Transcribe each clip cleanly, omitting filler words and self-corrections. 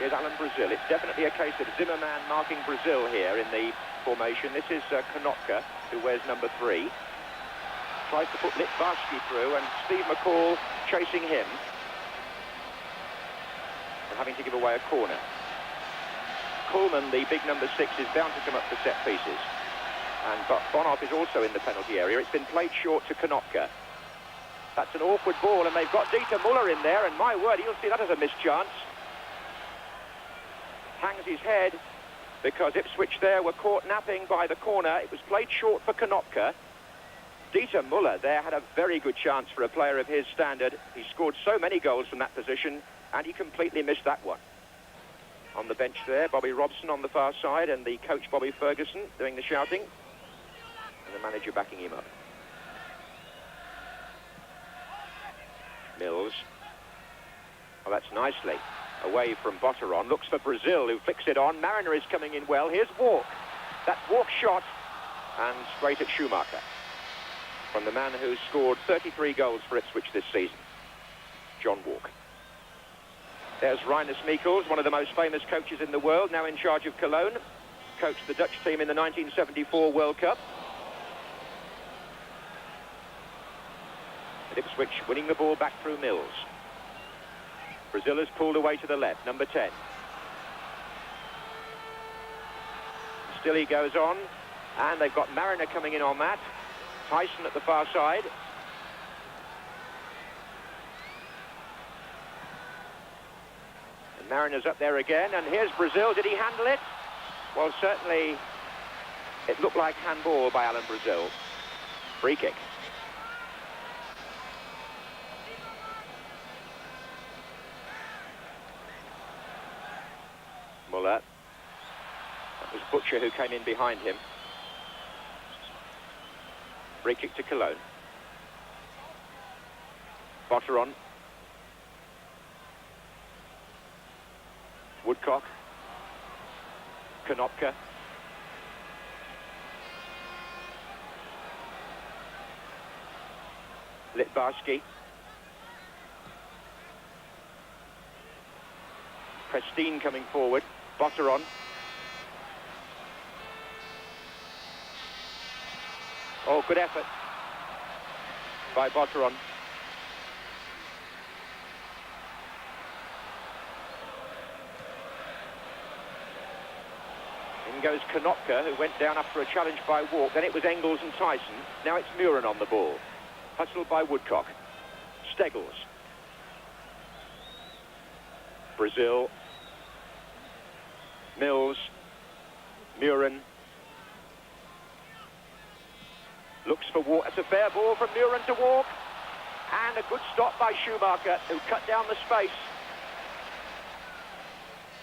Here's Alan Brazil. It's definitely a case of Zimmerman marking Brazil here in the formation. This is Konotka, who wears number 3. Tries to put Litbarski through, and Steve McCall chasing him and having to give away a corner. Coleman, the big number 6, is bound to come up for set pieces. And Bonoff is also in the penalty area. It's been played short to Konotka. That's an awkward ball, and they've got Dieter Muller in there, and my word, you'll see that as a missed chance. Hangs his head, because Ipswich there were caught napping by the corner. It was played short for Konotka. Dieter Muller there had a very good chance for a player of his standard. He scored so many goals from that position, and he completely missed that one. On the bench there, Bobby Robson on the far side, and the coach Bobby Ferguson doing the shouting, and the manager backing him up. Mills. Oh, that's nicely away from Botteron. Looks for Brazil, who flicks it on. Mariner is coming in well. Here's Walk. That's Walk's shot, and straight at Schumacher. From the man who's scored 33 goals for Ipswich this season, John Walk. There's Rinus Michels, one of the most famous coaches in the world, now in charge of Cologne. Coached the Dutch team in the 1974 World Cup. And Ipswich winning the ball back through Mills. Brazil has pulled away to the left, number 10. Still he goes on, and they've got Mariner coming in on that. Tyson at the far side. And Mariner's up there again, and here's Brazil. Did he handle it? Well, certainly it looked like handball by Alan Brazil. Free kick. Muller. That was Butcher who came in behind him. Free kick to Cologne. Botteron. Woodcock. Konotka. Litbarski. Prestine coming forward. Botteron. Oh, good effort by Botteron. In goes Konotka, who went down after a challenge by Walk. Then it was Engels and Tyson. Now it's Muren on the ball. Hustled by Woodcock. Steggles. Brazil. Mills. Muren. Looks for Walk. That's a fair ball from Muren to Walk. And a good stop by Schumacher, who cut down the space.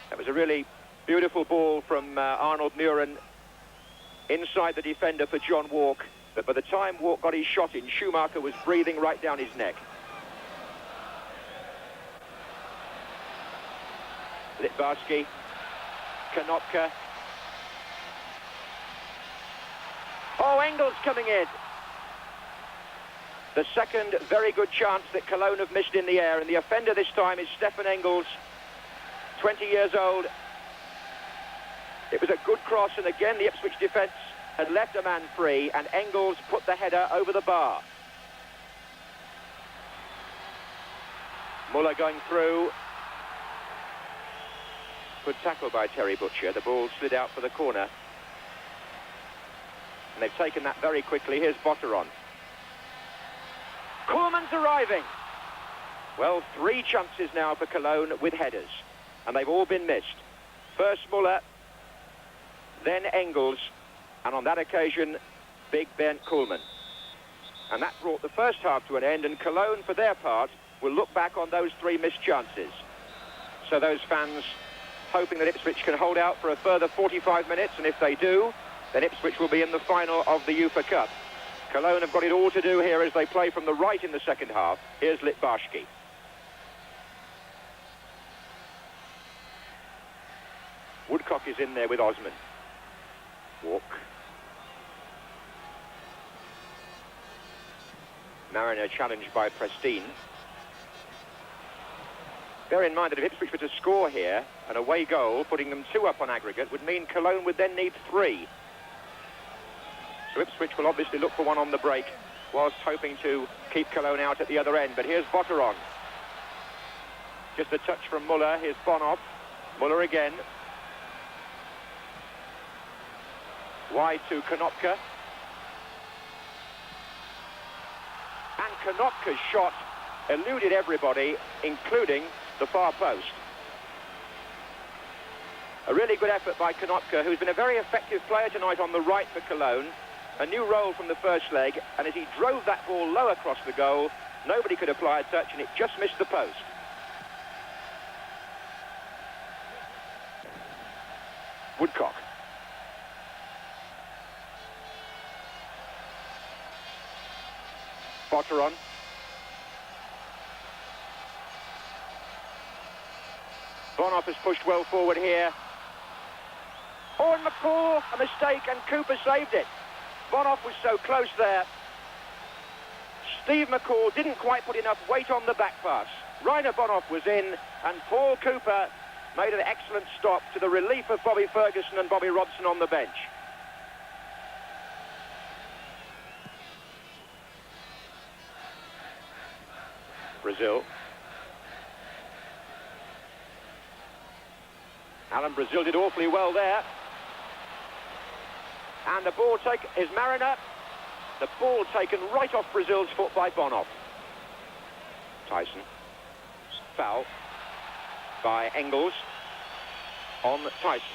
That was a really beautiful ball from Arnold Muren inside the defender for John Walk. But by the time Walk got his shot in, Schumacher was breathing right down his neck. Litbarski. Konotka. Oh, Engels coming in. The second very good chance that Cologne have missed in the air, and the offender this time is Stefan Engels, 20 years old. It was a good cross, and again the Ipswich defence had left a man free, and Engels put the header over the bar. Muller going through. Good tackle by Terry Butcher. The ball slid out for the corner. And they've taken that very quickly. Here's Botteron. Koolman's arriving. Well, 3 chances now for Cologne with headers. And they've all been missed. First Muller, then Engels, and on that occasion, Big Bernd Koolman. And that brought the first half to an end, and Cologne, for their part, will look back on those 3 missed chances. So those fans hoping that Ipswich can hold out for a further 45 minutes, and if they do, then Ipswich will be in the final of the UEFA Cup. Cologne have got it all to do here as they play from the right in the second half. Here's Litbarski. Woodcock is in there with Osman. Walk. Mariner challenged by Prestine. Bear in mind that if Ipswich were to score here, an away goal, putting them 2 up on aggregate, would mean Cologne would then need 3. So Ipswich will obviously look for one on the break, whilst hoping to keep Cologne out at the other end. But here's Botteron. Just a touch from Muller. Here's Bonhoff. Muller again. Wide to Konopka. And Konopka's shot eluded everybody, including the far post. A really good effort by Konopka, who's been a very effective player tonight on the right for Cologne. A new role from the first leg, and as he drove that ball low across the goal, nobody could apply a touch, and it just missed the post. Woodcock. Botteron. Bonhoff has pushed well forward here. Oh, and McCall, a mistake, and Cooper saved it. Bonhoff was so close there. Steve McCall didn't quite put enough weight on the back pass. Rainer Bonhoff was in, and Paul Cooper made an excellent stop to the relief of Bobby Ferguson and Bobby Robson on the bench. Brazil. Alan Brazil did awfully well there. And the ball taken is Mariner. The ball taken right off Brazil's foot by Bonhoff. Tyson. Foul by Engels on Tyson.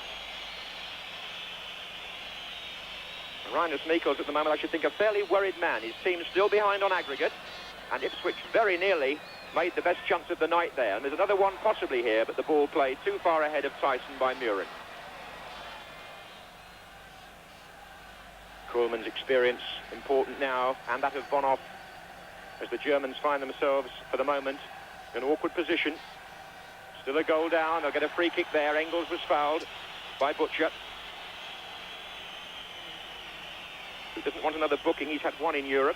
Reinus Michels at the moment, I should think, a fairly worried man. His team's still behind on aggregate, and Ipswich very nearly made the best chance of the night there. And there's another one possibly here, but the ball played too far ahead of Tyson by Murin. Koolman's experience important now, and that of Bonhoff, as the Germans find themselves, for the moment, in an awkward position. Still a goal down. They'll get a free kick there. Engels was fouled by Butcher, who doesn't want another booking. He's had one in Europe.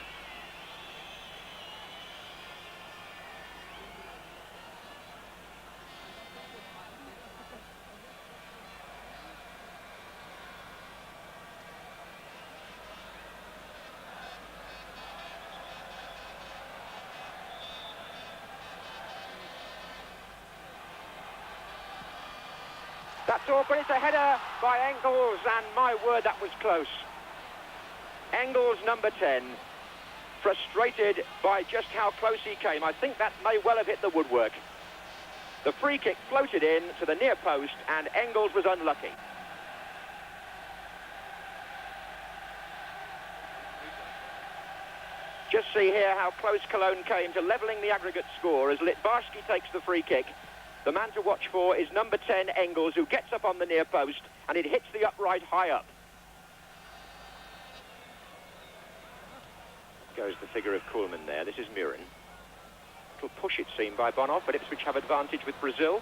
That's awkward. It's a header by Engels, and my word, that was close. Engels, number 10, frustrated by just how close he came. I think that may well have hit the woodwork. The free kick floated in to the near post, and Engels was unlucky. Just see here how close Cologne came to levelling the aggregate score as Litbarski takes the free kick. The man to watch for is number 10, Engels, who gets up on the near post, and it hits the upright high up. Goes the figure of Koolman there. This is Murin. Little push, it seemed, by Bonhoff, but Ipswich have advantage with Brazil.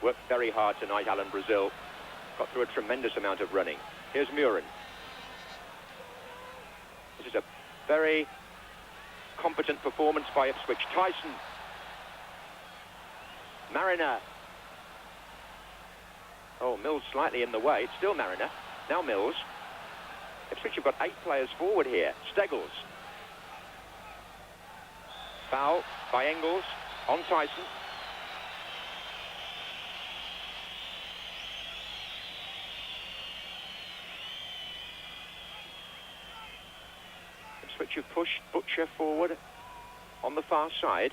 Worked very hard tonight, Alan Brazil. Got through a tremendous amount of running. Here's Murin. This is a very competent performance by Ipswich. Tyson. Mariner. Oh, Mills slightly in the way. It's still Mariner. Now Mills. Ipswich have got 8 players forward here. Steggles. Foul by Engels on Tyson. Ipswich have pushed Butcher forward on the far side.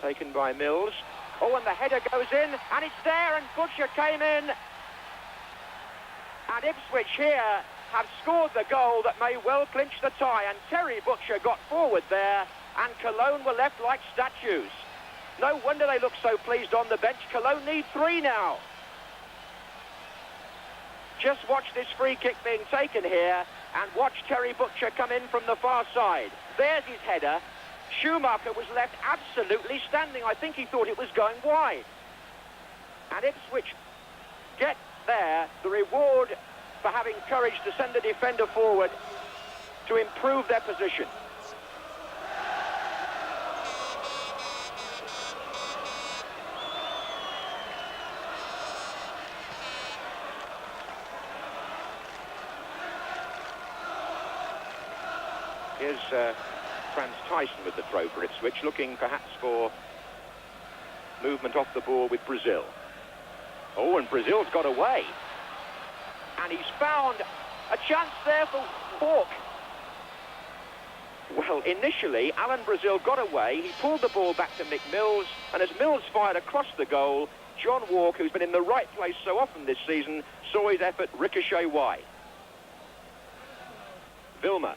Taken by Mills. Oh, and the header goes in, and it's there, and Butcher came in. And Ipswich here have scored the goal that may well clinch the tie, and Terry Butcher got forward there, and Cologne were left like statues. No wonder they look so pleased on the bench. Cologne need 3 now. Just watch this free kick being taken here, and watch Terry Butcher come in from the far side. There's his header. Schumacher was left absolutely standing. I think he thought it was going wide. And Ipswich get there the reward for having courage to send the defender forward to improve their position. Here's Franz Tyson with the throw for Ipswich, looking perhaps for movement off the ball with Brazil. Oh, and Brazil's got away. And he's found a chance there for Walk. Well, initially, Alan Brazil got away. He pulled the ball back to Mick Mills, and as Mills fired across the goal, John Walk, who's been in the right place so often this season, saw his effort ricochet wide. Vilma.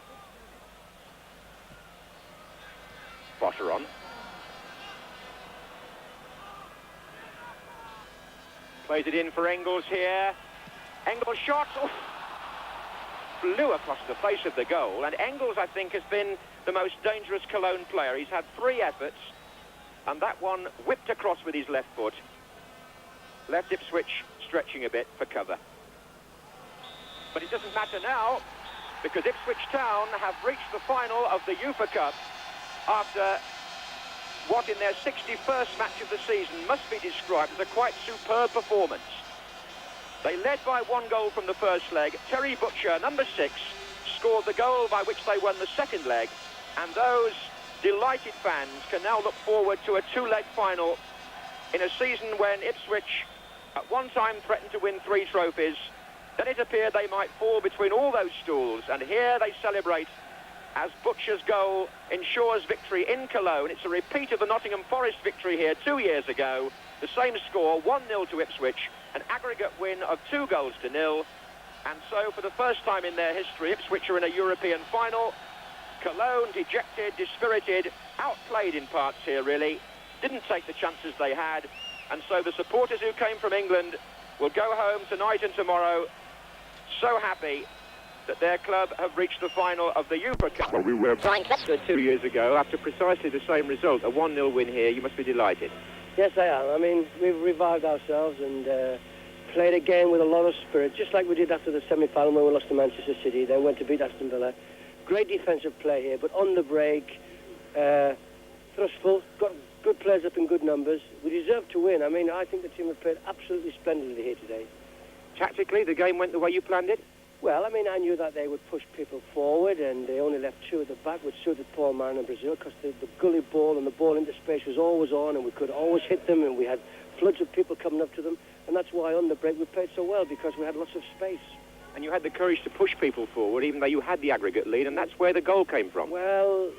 Potter on. Plays it in for Engels here. Engels shot. Oof. Flew across the face of the goal, and Engels, I think, has been the most dangerous Cologne player. He's had 3 efforts, and that one whipped across with his left foot. Left Ipswich stretching a bit for cover. But it doesn't matter now, because Ipswich Town have reached the final of the UEFA Cup after what in their 61st match of the season must be described as a quite superb performance. They led by 1 goal from the first leg. Terry Butcher, number 6, scored the goal by which they won the second leg, and those delighted fans can now look forward to a 2-leg final in a season when Ipswich at one time threatened to win 3 trophies. Then it appeared they might fall between all those stools, and here they celebrate as Butcher's goal ensures victory in Cologne. It's a repeat of the Nottingham Forest victory here 2 years ago. The same score, 1-0 to Ipswich, an aggregate win of 2-0. And so, for the first time in their history, Ipswich are in a European final. Cologne, dejected, dispirited, outplayed in parts here, really. Didn't take the chances they had. And so the supporters who came from England will go home tonight and tomorrow so happy that their club have reached the final of the UEFA Cup. Well, we were 2 years ago after precisely the same result, a 1-0 win here. You must be delighted. Yes, I am. I mean, we've revived ourselves and played again with a lot of spirit, just like we did after the semi-final when we lost to Manchester City, then went to beat Aston Villa. Great defensive play here, but on the break, thrustful, got good players up in good numbers. We deserve to win. I mean, I think the team have played absolutely splendidly here today. Tactically, the game went the way you planned it? Well, I mean, I knew that they would push people forward, and they only left 2 at the back, which suited Paul Man and Brazil, because the gully ball and the ball into space was always on, and we could always hit them, and we had floods of people coming up to them, and that's why on the break we played so well, because we had lots of space. And you had the courage to push people forward, even though you had the aggregate lead, and that's where the goal came from. Well,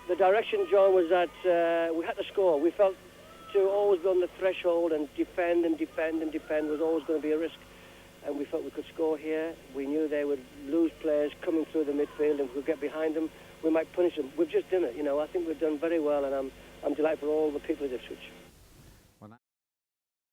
the direction, John, was that we had to score. We felt to always be on the threshold and defend and defend and defend was always going to be a risk. And we felt we could score here. We knew they would lose players coming through the midfield, and if we get behind them, we might punish them. We've just done it, you know. I think we've done very well, and I'm delighted for all the people at Ipswich.